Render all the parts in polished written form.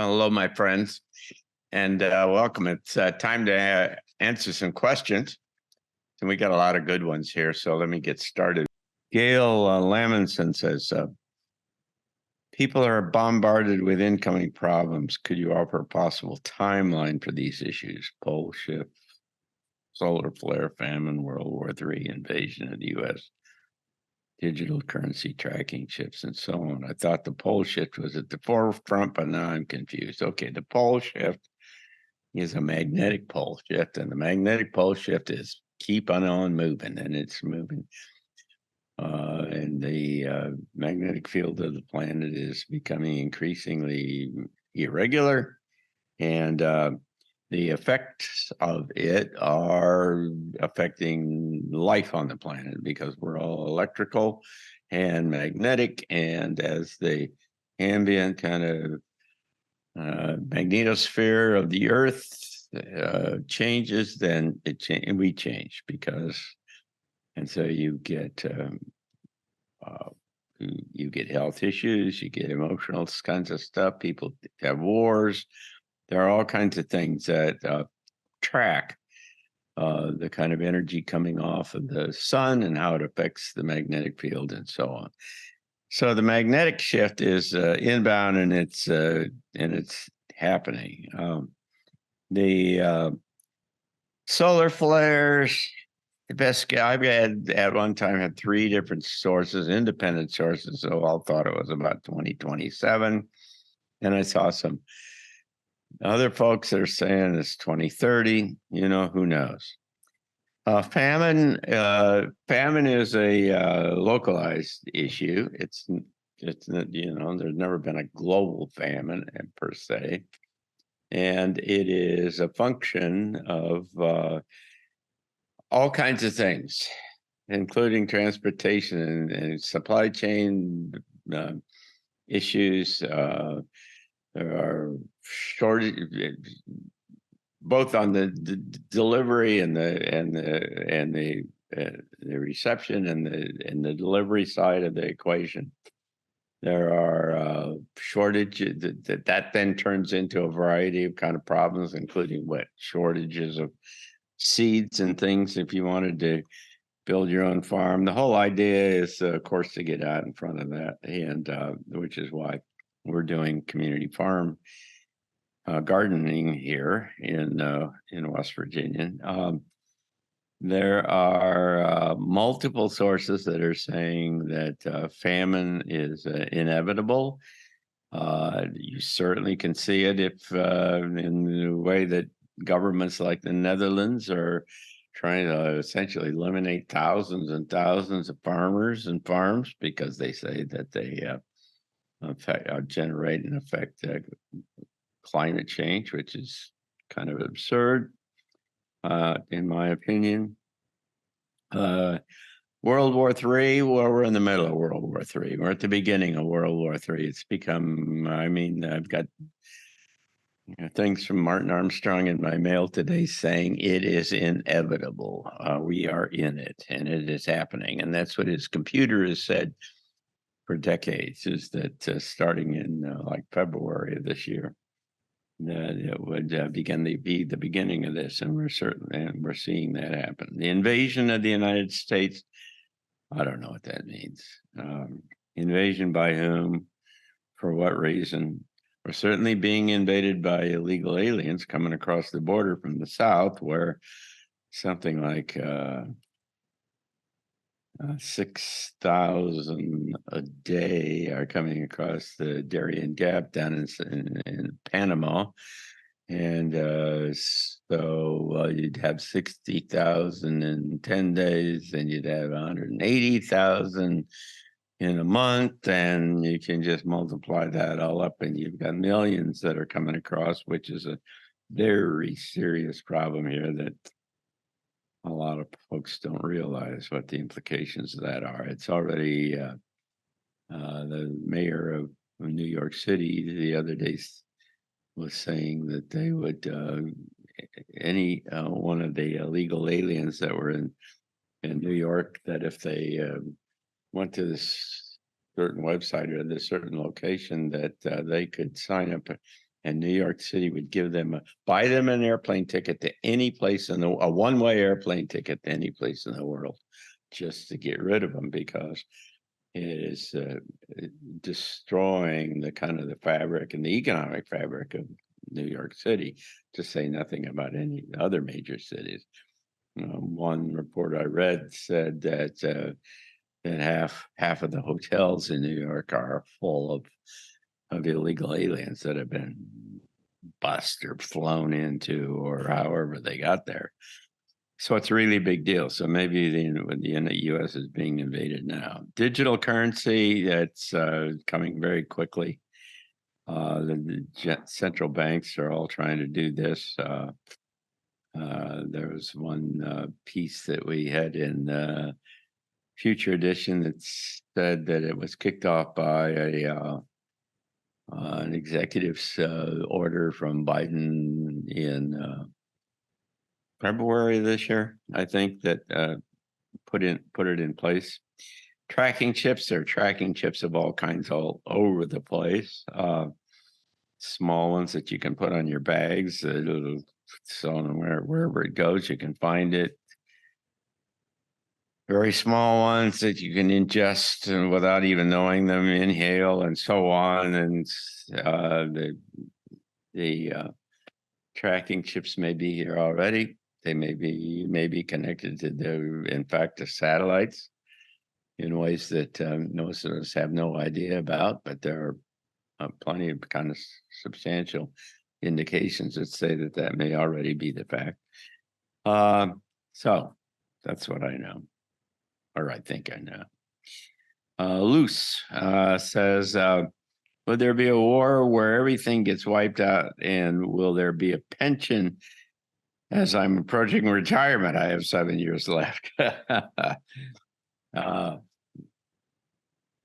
Hello, my friends, and welcome. It's time to answer some questions. And we got a lot of good ones here, so let me get started. Gail Lamonson says, people are bombarded with incoming problems. Could you offer a possible timeline for these issues? Pole shift, solar flare, famine, World War III, invasion of the U.S., digital currency tracking shifts, and so on. I thought the pole shift was at the forefront, but now I'm confused. Okay, the pole shift is a magnetic pole shift, and the magnetic pole shift is keep on moving, and it's moving. And the magnetic field of the planet is becoming increasingly irregular, and the effects of it are affecting life on the planet because we're all electrical and magnetic, and as the ambient kind of magnetosphere of the Earth changes, then we change and so you get health issues, you get emotional kinds of stuff. People have wars. There are all kinds of things that track the kind of energy coming off of the sun and how it affects the magnetic field and so on. So the magnetic shift is inbound, and it's happening. The solar flares, the best I've had at one time had 3 different sources, independent sources, so all thought it was about 2027. And I saw some other folks that are saying it's 2030. Who knows? Famine is a localized issue. It's there's never been a global famine per se, and it is a function of all kinds of things, including transportation and supply chain issues. There are shortages both on the delivery and the reception and the delivery side of the equation. There are shortages that then turns into a variety of kind of problems, including shortages of seeds and things if you wanted to build your own farm. The whole idea is, of course, to get out in front of that, and which is why we're doing community farm gardening here in West Virginia. There are multiple sources that are saying that famine is inevitable. You certainly can see it if in the way that governments like the Netherlands are trying to essentially eliminate thousands and thousands of farmers and farms because they say that they generate and affect climate change, which is kind of absurd, in my opinion. World War III, well, we're in the middle of World War III. We're at the beginning of World War III. It's become, I've got things from Martin Armstrong in my mail today saying it is inevitable. We are in it, and it is happening. And that's what his computer has said for decades, is that starting in like February of this year, that it would be the beginning of this, and we're seeing that happen. The invasion of the United States, I don't know what that means. Invasion by whom? For what reason? We're certainly being invaded by illegal aliens coming across the border from the south, where something like 6,000 a day are coming across the Darien Gap down in Panama. And so you'd have 60,000 in 10 days, and you'd have 180,000 in a month, and you can just multiply that all up, and you've got millions that are coming across, which is a very serious problem here that a lot of folks don't realize what the implications of that are. It's already the mayor of New York City the other day was saying that they would any one of the illegal aliens that were in New York, that if they went to this certain website or this certain location, that they could sign up and New York City would buy them an airplane ticket to any place a one-way airplane ticket to any place in the world, just to get rid of them, because it is destroying the kind of the fabric and the economic fabric of New York City, to say nothing about any other major cities. One report I read said that half of the hotels in New York are full of illegal aliens that have been bussed or flown into, or however they got there. So it's a really big deal. So maybe the U.S. is being invaded now. Digital currency, that's coming very quickly. The central banks are all trying to do this. There was one piece that we had in Future Edition that said that it was kicked off by an executive's order from Biden in February of this year, I think, that put it in place. Tracking chips, there are tracking chips of all kinds all over the place. Small ones that you can put on your bags. So wherever it goes, you can find it. Very small ones that you can ingest and without even knowing them, inhale and so on. And the tracking chips may be here already. They may be connected to in fact, to satellites in ways that most of us have no idea about. But there are plenty of kind of substantial indications that say that may already be the fact. So that's what I know, or I think I know. Luce says, would there be a war where everything gets wiped out, and will there be a pension as I'm approaching retirement? I have 7 years left.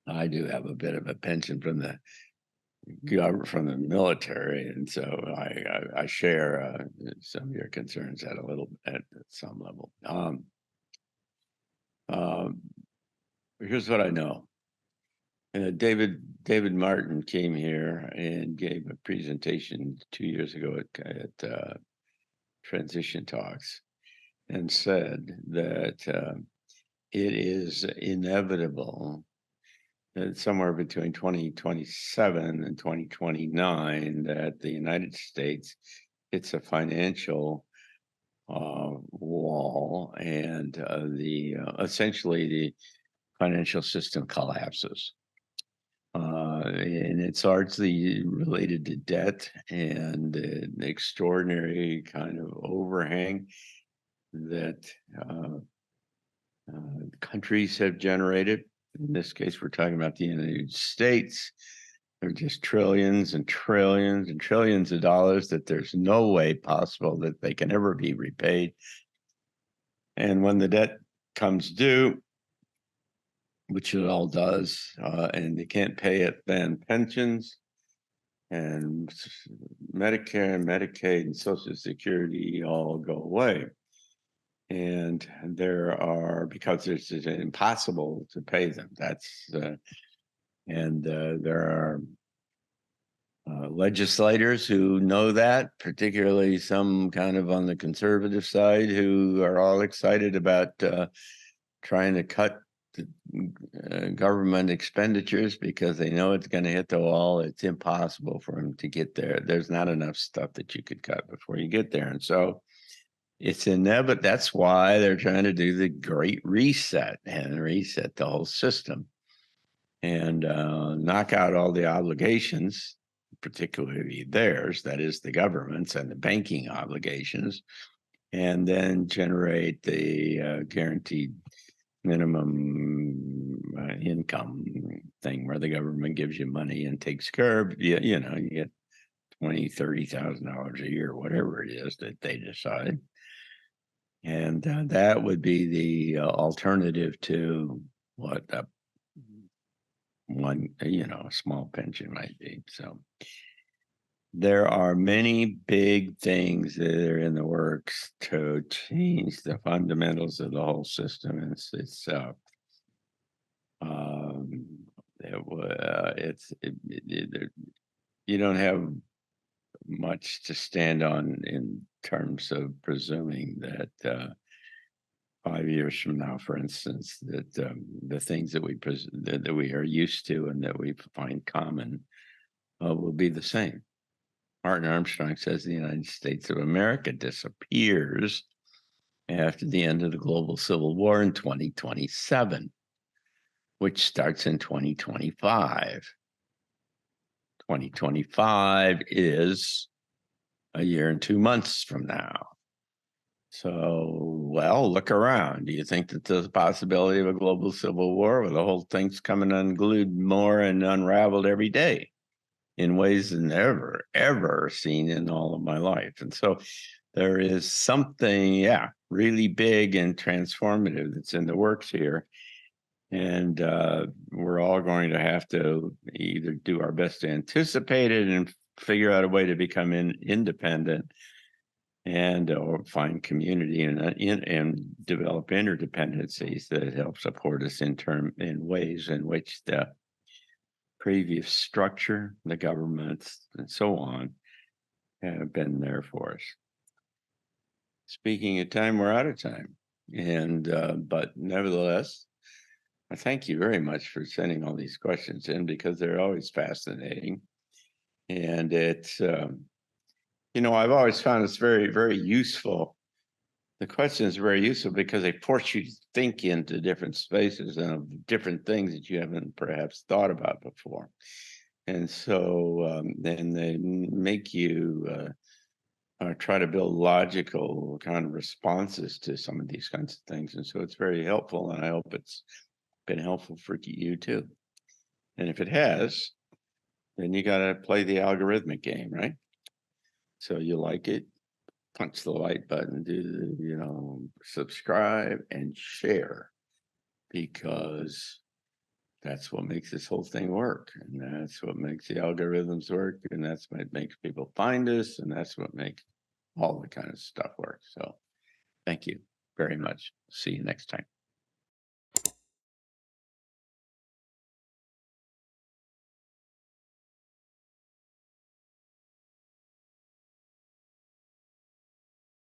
I do have a bit of a pension from the military, and so I share some of your concerns at some level. Here's what I know. David Martin came here and gave a presentation 2 years ago at Transition Talks, and said that it is inevitable that somewhere between 2027 and 2029 that the United States hits a financial wall, and essentially the financial system collapses. And it's largely related to debt and an extraordinary kind of overhang that countries have generated. In this case, we're talking about the United States. They're just trillions and trillions and trillions of dollars that there's no way possible that they can ever be repaid. And when the debt comes due, which it all does, and they can't pay it, then pensions and Medicare and Medicaid and Social Security all go away. And because it's impossible to pay them. There are legislators who know that, particularly some kind of on the conservative side, who are all excited about trying to cut the government expenditures because they know it's going to hit the wall. It's impossible for them to get there. There's not enough stuff that you could cut before you get there. And so it's inevitable. That's why they're trying to do the Great Reset and reset the whole system and knock out all the obligations, particularly theirs, that is the government's, and the banking obligations, and then generate the guaranteed minimum income thing where the government gives you money and takes care of you. You get $20,000-$30,000 a year, whatever it is that they decide. And that would be the alternative to what a small pension might be. So there are many big things that are in the works to change the fundamentals of the whole system. You don't have much to stand on in terms of presuming that 5 years from now, for instance, that the things that that we are used to and that we find common will be the same. Martin Armstrong says the United States of America disappears after the end of the global civil war in 2027, which starts in 2025. 2025 is a year and 2 months from now. So, well, look around. Do you think that there's a possibility of a global civil war where the whole thing's coming unglued more and unraveled every day in ways than ever seen in all of my life? And so there is something, really big and transformative that's in the works here. And we're all going to have to either do our best to anticipate it and figure out a way to become independent and or find community and develop interdependencies that help support us in ways in which the previous structure, the governments, and so on have been there for us. Speaking of time, we're out of time. And but nevertheless, I thank you very much for sending all these questions in, because they're always fascinating. And it's, I've always found it's very, very useful. The questions are very useful because they force you to think into different spaces and of different things that you haven't perhaps thought about before. And so then they make you try to build logical kind of responses to some of these kinds of things. And so it's very helpful, and I hope it's been helpful for you too. And if it has, then you got to play the algorithmic game, right? So you like it, punch the like button, subscribe and share, because that's what makes this whole thing work. And that's what makes the algorithms work. And that's what makes people find us. And that's what makes all the kind of stuff work. So thank you very much. See you next time.